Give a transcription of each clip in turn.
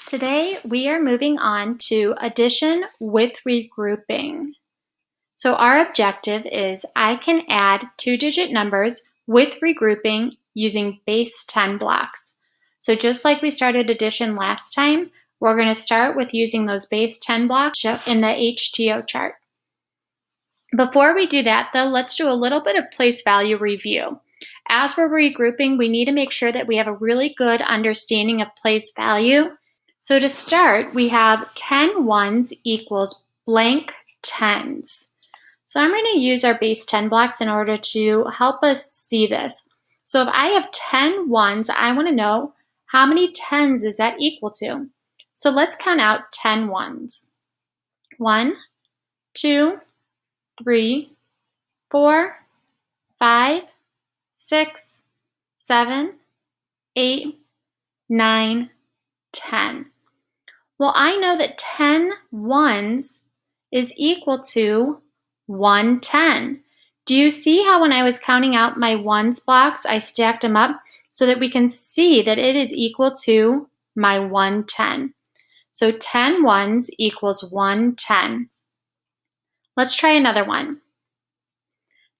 Today, we are moving on to addition with regrouping. So our objective is I can add two-digit numbers with regrouping using base 10 blocks. So just like we started addition last time, we're going to start with using those base 10 blocks in the HTO chart. Before we do that, though, let's do a little bit of place value review. As we're regrouping, we need to make sure that we have a really good understanding of place value. So to start, we have 10 ones equals blank tens. So I'm going to use our base 10 blocks in order to help us see this. So if I have 10 ones, I want to know how many tens is that equal to. So let's count out 10 ones. 1, 2, 3, 4, 5, 6, 7, 8, 9, 10. Well, I know that 10 ones is equal to 110. Do you see how when I was counting out my ones blocks, I stacked them up so that we can see that it is equal to my 110. So 10 ones equals 110. Let's try another one.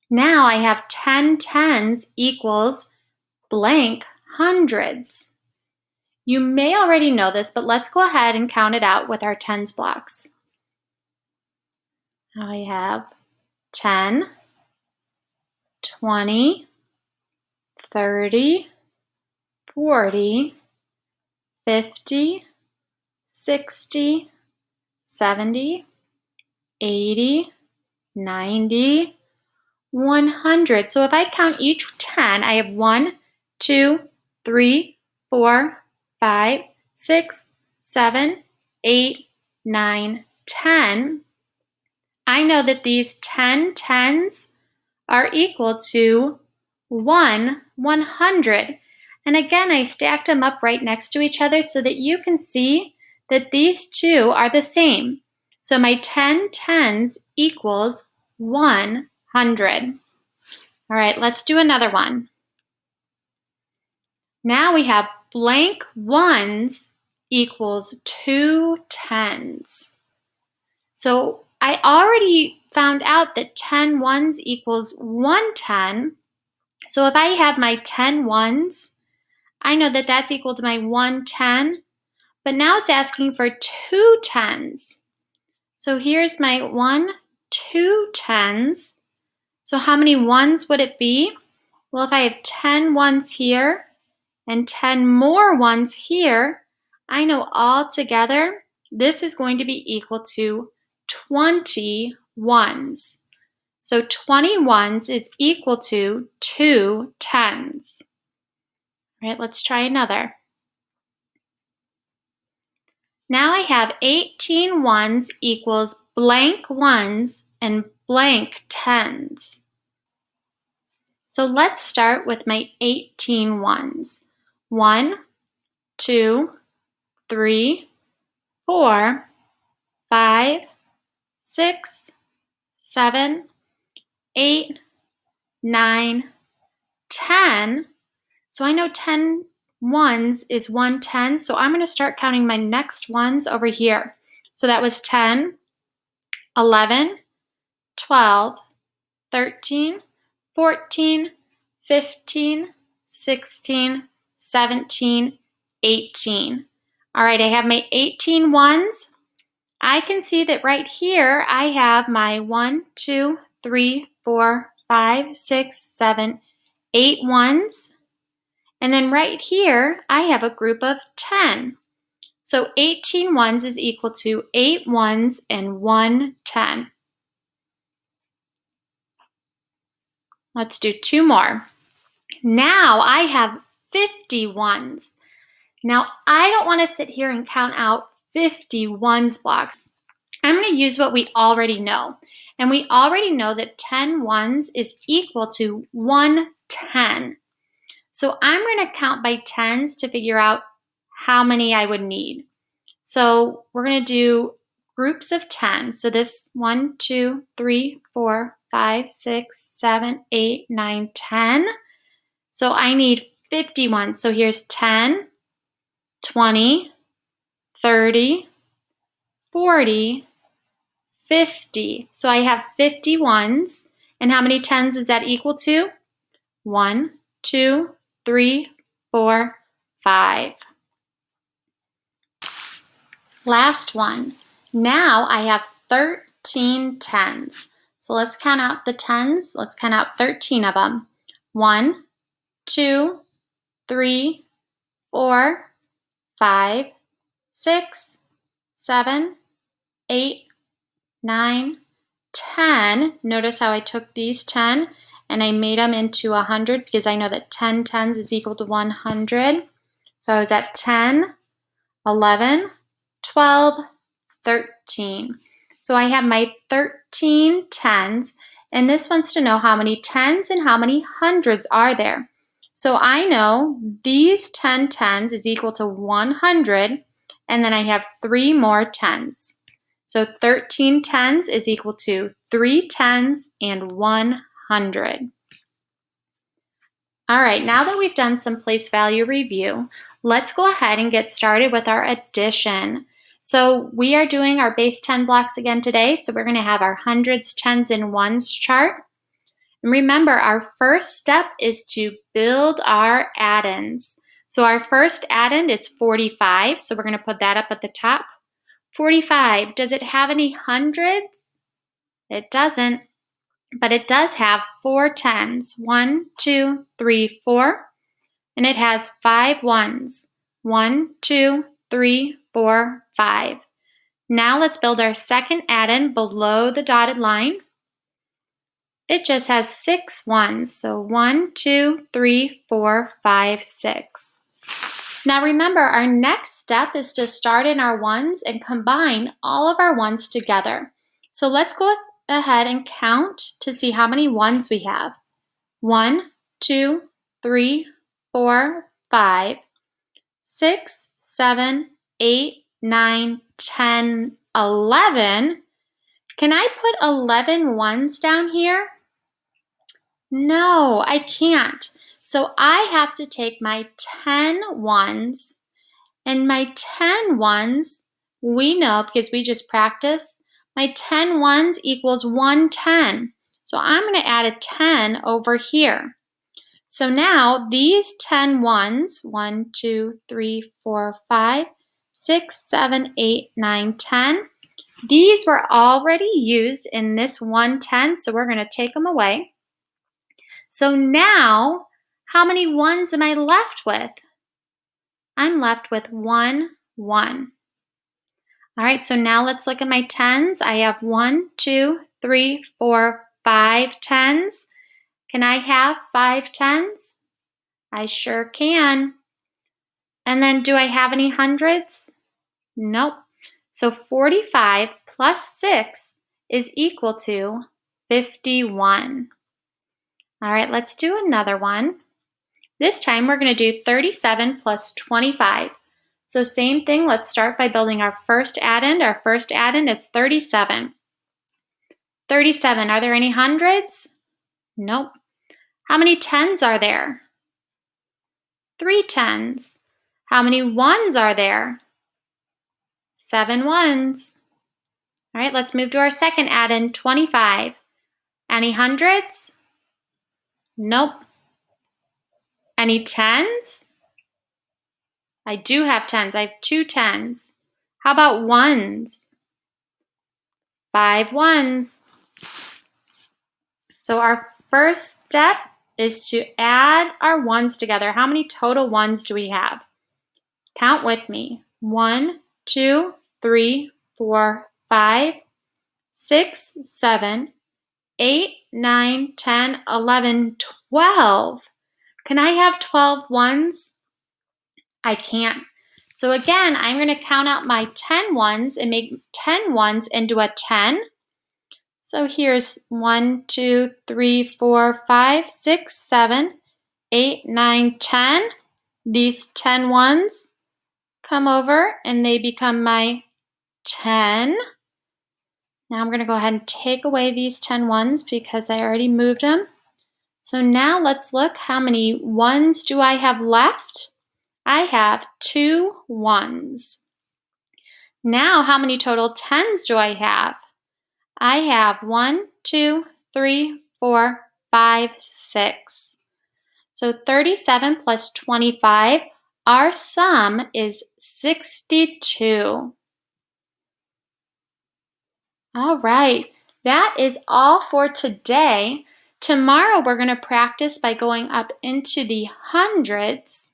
Now I have 10 tens equals blank hundreds. You may already know this, but let's go ahead and count it out with our tens blocks. Now I have 10, 20, 30, 40, 50, 60, 70, 80, 90, 100. So if I count each 10, I have 1, 2, 3, 4, 5, 6, 7, 8, 9, 10. I know that these 10 tens are equal to 100. And again, I stacked them up right next to each other so that you can see that these two are the same. So my 10 tens equals 100. All right, let's do another one. Now we have blank ones equals 2 tens. So I already found out that 10 ones equals 110. So if I have my 10 ones, I know that that's equal to my 110. But now it's asking for 2 tens. So here's my 1, 2 tens. So how many ones would it be? Well, if I have 10 ones here and 10 more ones here, I know all together this is going to be equal to 20 ones. So 20 ones is equal to 2 tens. All right, let's try another. Now I have 18 ones equals blank ones and blank tens. So let's start with my 18 ones. 1, 2, 3, 4, 5, 6, 7, 8, 9, 10. So I know 10 ones is 110. So I'm going to start counting my next ones over here. So that was 10, 11, 12, 13, 14, 15, 16, 17, 18. All right, I have my 18 ones. I can see that right here I have my 1, 2, 3, 4, 5, 6, 7, 8 ones. And then right here I have a group of 10. So 18 ones is equal to 8 ones and 1 10. Let's do 2 more. Now I have 50 ones. Now I don't want to sit here and count out 50 ones blocks. I'm going to use what we already know. And we already know that 10 ones is equal to 110. So I'm going to count by tens to figure out how many I would need. So we're going to do groups of 10. So this 1, 2, 3, 4, 5, 6, 7, 8, 9, 10. So I need 50 ones. So here's 10, 20, 30, 40, 50. So I have 50 ones. And how many tens is that equal to? 1, 2, 3, 4, 5. Last one. Now I have 13 tens. So let's count out the tens. Let's count out 13 of them. 1, 2, 3, 4, 5, 6, 7, 8, 9, 10. Notice how I took these 10 and I made them into 100 because I know that 10 tens is equal to 100. So I was at 10, 11, 12, 13. So I have my 13 tens, and this wants to know how many tens and how many hundreds are there. So I know these 10 tens is equal to 100, and then I have 3 more tens. So 13 tens is equal to 3 tens and 100. All right, now that we've done some place value review, let's go ahead and get started with our addition. So we are doing our base 10 blocks again today. So we're going to have our hundreds, tens, and ones chart. And remember, our first step is to build our addends. So our first addend is 45. So we're going to put that up at the top. 45, does it have any hundreds? It doesn't. But it does have 4 tens. 1, 2, 3, 4. And it has 5 ones. 1, 2, 3, 4, 5. Now let's build our second addend below the dotted line. It just has 6 ones. So 1, 2, 3, 4, 5, 6. Now remember, our next step is to start in our ones and combine all of our ones together. So let's go ahead and count to see how many ones we have. 1, 2, 3, 4, 5, 6, 7, 8, 9, 10, 11. Can I put 11 ones down here? No, I can't. So I have to take my 10 ones, and my 10 ones, we know because we just practiced, my 10 ones equals 110. So I'm going to add a 10 over here. So now these 10 ones, 1, 2, 3, 4, 5, 6, 7, 8, 9, 10, these were already used in this 110, so we're going to take them away. So now, how many ones am I left with? I'm left with 1, 1. All right, so now let's look at my tens. I have 1, 2, 3, 4, 5 tens. Can I have 5 tens? I sure can. And then do I have any hundreds? Nope. So 45 plus 6 is equal to 51. All right, let's do another one. This time we're going to do 37 plus 25. So same thing, let's start by building our first addend. Our first addend is 37. 37, are there any hundreds? Nope. How many tens are there? 3 tens. How many ones are there? 7 ones. All right, let's move to our second addend, 25. Any hundreds? Nope. Any tens? I do have tens. I have 2 tens. How about ones? 5 ones. So our first step is to add our ones together. How many total ones do we have? Count with me. 1, 2, 3, 4, 5, 6, 7, 8, 9, 10, 11, 12. Can I have 12 ones? I can't. So again, I'm going to count out my 10 ones and make 10 ones into a 10. So here's 1, 2, 3, 4, 5, 6, 7, 8, 9, 10. These 10 ones come over and they become my 10. Now I'm going to go ahead and take away these 10 ones because I already moved them. So now let's look, how many ones do I have left? I have 2 ones. Now, how many total tens do I have? I have 1, 2, 3, 4, 5, 6. So 37 plus 25, our sum is 62. All right, that is all for today. Tomorrow we're going to practice by going up into the hundreds.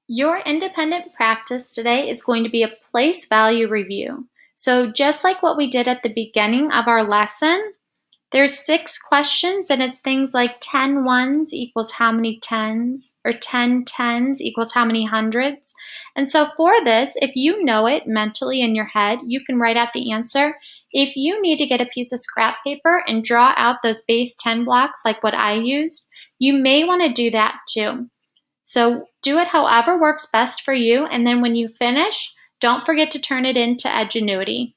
Your independent practice today is going to be a place value review. So just like what we did at the beginning of our lesson, there's 6 questions, and it's things like 10 ones equals how many tens, or 10 tens equals how many hundreds. And so for this, if you know it mentally in your head, you can write out the answer. If you need to get a piece of scrap paper and draw out those base 10 blocks like what I used, you may want to do that too. So do it however works best for you, and then when you finish, don't forget to turn it in to Edgenuity.